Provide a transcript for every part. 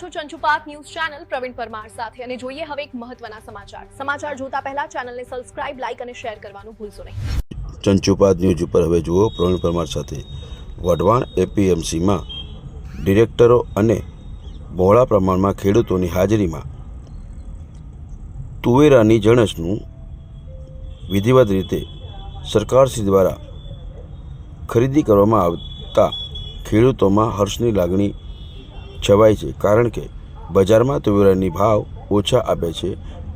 છો ચંચુપાત news channel Pravin Parmar સાથે અને જોઈએ હવે એક મહત્વના સમાચાર જોતા પહેલા ચેનલને સબસ્ક્રાઇબ, લાઇક અને શેર કરવાનું ભૂલશો નહીં। ચંચુપાત ન્યૂઝ ઉપર હવે જુઓ પ્રવીણ પરમાર સાથે। વઢવાણ એપીએમસીમાં ડિરેક્ટરો અને બહોળા પ્રમાણમાં ખેડૂતોની હાજરીમાં તુવેરાની જણસનું વિધિવત રીતે સરકારશ્રી દ્વારા ખરીદી કરવામાં આવતા ખેડૂતોમાં હર્ષની લાગણી છવાઈ છે, કારણ કે બજારમાં તુવેરાની ભાવ ઓછા આપે છે,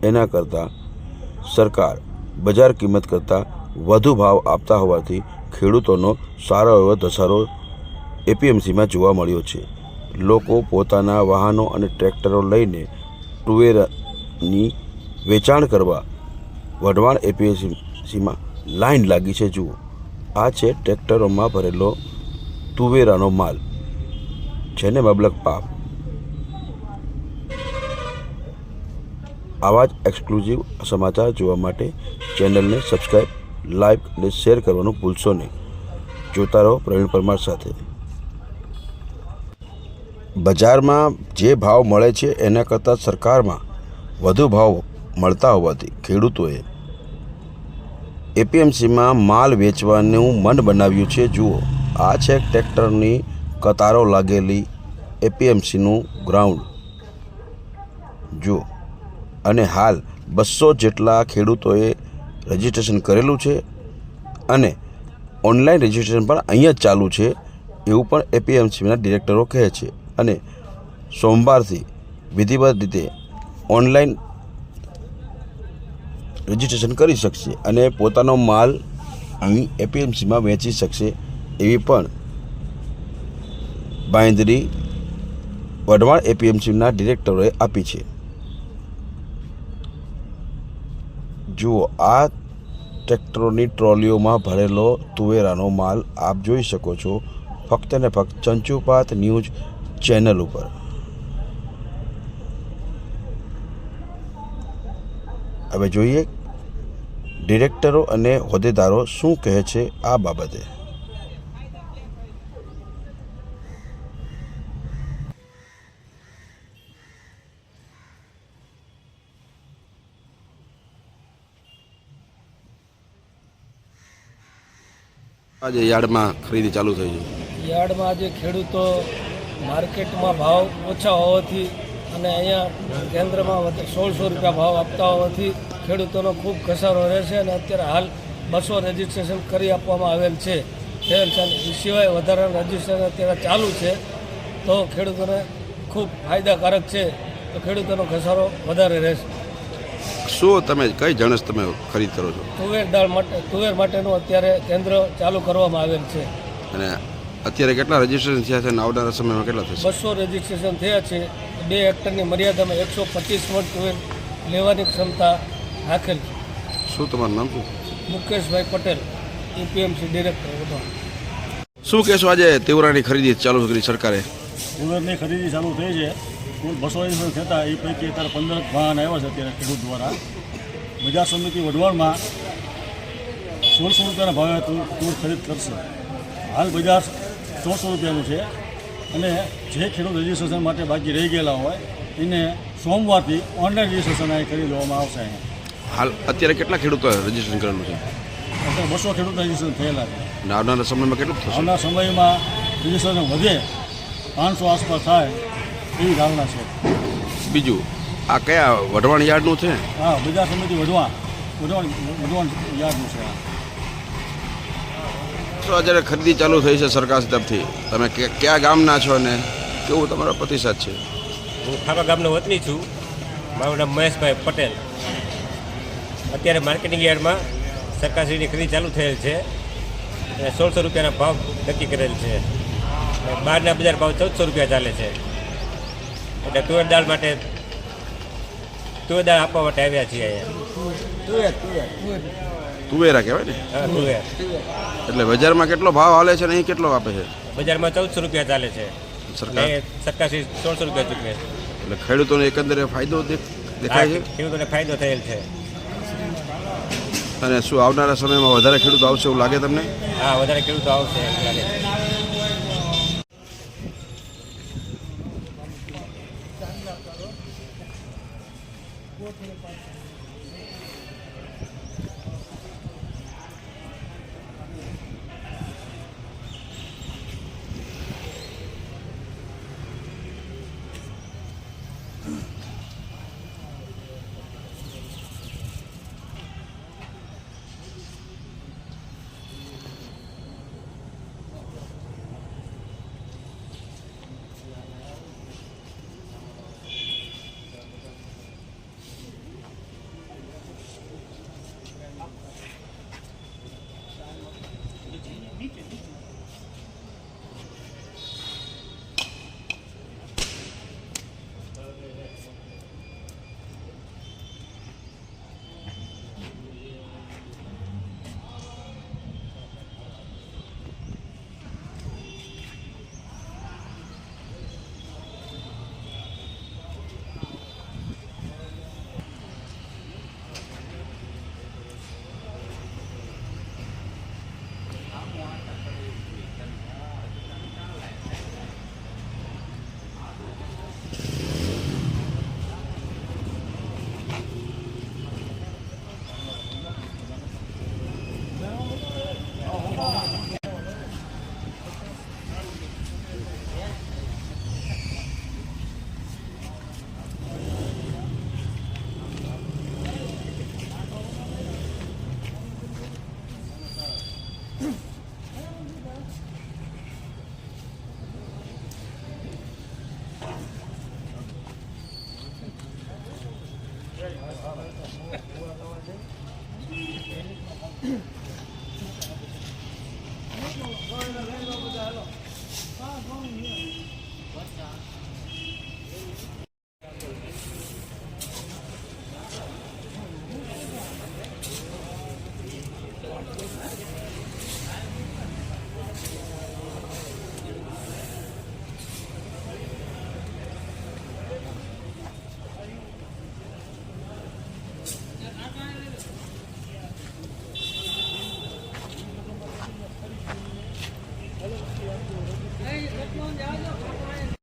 એના કરતાં સરકાર બજાર કિંમત કરતાં વધુ ભાવ આપતા હોવાથી ખેડૂતોનો સારો એવો ધસારો એપીએમસીમાં જોવા મળ્યો છે। લોકો પોતાના વાહનો અને ટ્રેક્ટરો લઈને તુવેરાની વેચાણ કરવા વઢવાણ એપીએમસીમાં લાઈન લાગી છે। જુઓ, આ છે ટ્રેક્ટરોમાં ભરેલો તુવેરાનો માલ, જેને મબલક પાક। આવા જ એક્સક્લુઝિવ સમાચાર જોવા માટે ચેનલને સબસ્ક્રાઇબ, લાઇક અને શેર કરવાનું ભૂલશો નહીં। જોતા રહો પ્રવીણ પરમાર સાથે। બજારમાં જે ભાવ મળે છે એના કરતાં સરકારમાં વધુ ભાવ મળતા હોવાથી ખેડૂતોએ એપીએમસીમાં માલ વેચવાનું મન બનાવ્યું છે। જુઓ, આ છે ટ્રેક્ટરની કતારો લાગેલી એપીએમસીનું ગ્રાઉન્ડ જુઓ, અને હાલ 200 જેટલા ખેડૂતોએ રજીસ્ટ્રેશન કરેલું છે અને ઓનલાઈન રજીસ્ટ્રેશન પણ અહીંયા જ ચાલુ છે, એવું પણ એપીએમસીના ડિરેક્ટરો કહે છે। અને સોમવારથી વિધિવત રીતે ઓનલાઈન રજીસ્ટ્રેશન કરી શકશે અને પોતાનો માલ અહીં એપીએમસીમાં વેચી શકશે, એવી પણ બાંયધરી વઢવાણ એપીએમસીના ડિરેક્ટરોએ આપી છે। જુઓ, આ ટ્રેક્ટરોની ટ્રોલીઓમાં ભરેલો તુવેરાનો માલ આપ જોઈ શકો છો ફક્ત ને ફક્ત ચંચુપાત ન્યૂઝ ચેનલ ઉપર। હવે જોઈએ ડિરેક્ટરો અને હોદ્દેદારો શું કહે છે આ બાબતે। આજે યાર્ડમાં ખરીદી ચાલુ થઈ છે। યાર્ડમાં આજે ખેડૂતો માર્કેટમાં ભાવ ઓછા હોવાથી અને અહીંયા કેન્દ્રમાં 1600 રૂપિયા ભાવ આપતા હોવાથી ખેડૂતોનો ખૂબ ઘસારો રહેશે અને અત્યારે હાલ 200 રજીસ્ટ્રેશન કરી આપવામાં આવેલ છે। એ સિવાય વધારાનું રજીસ્ટ્રેશન અત્યારે ચાલુ છે, તો ખેડૂતોને ખૂબ ફાયદાકારક છે, તો ખેડૂતોનો ઘસારો વધારે રહેશે। શું તમે કઈ જણસ તમે ખરીદ કરો છો? તુવેર માટેનું અત્યારે કેન્દ્ર ચાલુ કરવામાં આવેલ છે। અને અત્યારે કેટલા રજીસ્ટ્રેશન થયા છે અને આવનારા સમયમાં કેટલા થશે? 200 રજીસ્ટ્રેશન થયા છે। 2 હેક્ટરની મર્યાદામાં 125 મણ તુવેર લેવાની ક્ષમતા રાખેલ છે। શું તમારું નામ શું? મુકેશભાઈ પટેલ, એપીએમસી ડિરેક્ટર વઢવાણ। શું કહેશો, આજે તુવેરાની ખરીદી ચાલુ કરી સરકારે? તુવેરની ખરીદી ચાલુ થઈ છે। કુલ 200 રજીસ્ટ્રેશન થતા એ પૈકી અત્યારે 15 વાહન આવ્યા છે અત્યારે ખેડૂત દ્વારા। બજાર સમિતિ વઢવાણમાં 1600 રૂપિયાના ભાવે તુર ખરીદ કરશે। હાલ બજાર 100 રૂપિયાનું છે અને જે ખેડૂત રજીસ્ટ્રેશન માટે બાકી રહી ગયેલા હોય એને સોમવારથી ઓનલાઈન રજીસ્ટ્રેશન કરી દેવામાં આવશે। હાલ અત્યારે કેટલા ખેડૂતો રજીસ્ટ્રેશન કરેલું છે? અત્યારે 200 ખેડૂત રજીસ્ટ્રેશન થયેલા છે અને આવનારા સમયમાં કેટલું થશે? આવનારા સમયમાં રજીસ્ટ્રેશન વધે 500 આસપાસ થાય એવી ધારણા છે। બીજું, આ કયા વઢવાણ યાર્ડનું છે? હા, બજાર સમિતિ વઢવાણ યાર્ડનું છે। તો અત્યારે ખરીદી ચાલુ થઈ છે સરકાર તરફથી, તમે કયા ગામના છો અને કેવું તમારો પ્રતિસાદ છે? હું ખાપા ગામનો વતની છું, મારું નામ મહેશભાઈ પટેલ। અત્યારે માર્કેટિંગ યાર્ડમાં સરકારશ્રીની ખરીદી ચાલુ થયેલ છે અને 1600 રૂપિયાના ભાવ નક્કી કરેલ છે। બહારના બજાર ભાવ 1400 રૂપિયા ચાલે છે, એટલે તુવેર દાળ આપવા માટે આવ્યા છીએ અહીંયા। તુવેરા કહેવાય ને? હા, તુવેર એટલે બજારમાં કેટલો ભાવ હાલે છે અને અહીં કેટલો આપે છે? બજારમાં 1400 રૂપિયા ચાલે છે, સરકારશ્રી 1600 રૂપિયા ચૂકવે છે, એટલે ખેડૂતોને એકંદરે ફાયદો દેખાય છે? ખેડૂતોને ફાયદો થયેલ છે। અને શું આવનારા સમયમાં વધારે ખેડૂતો આવશે એવું લાગે તમને? હા, વધારે ખેડૂતો આવશે એવું લાગે છે। છે.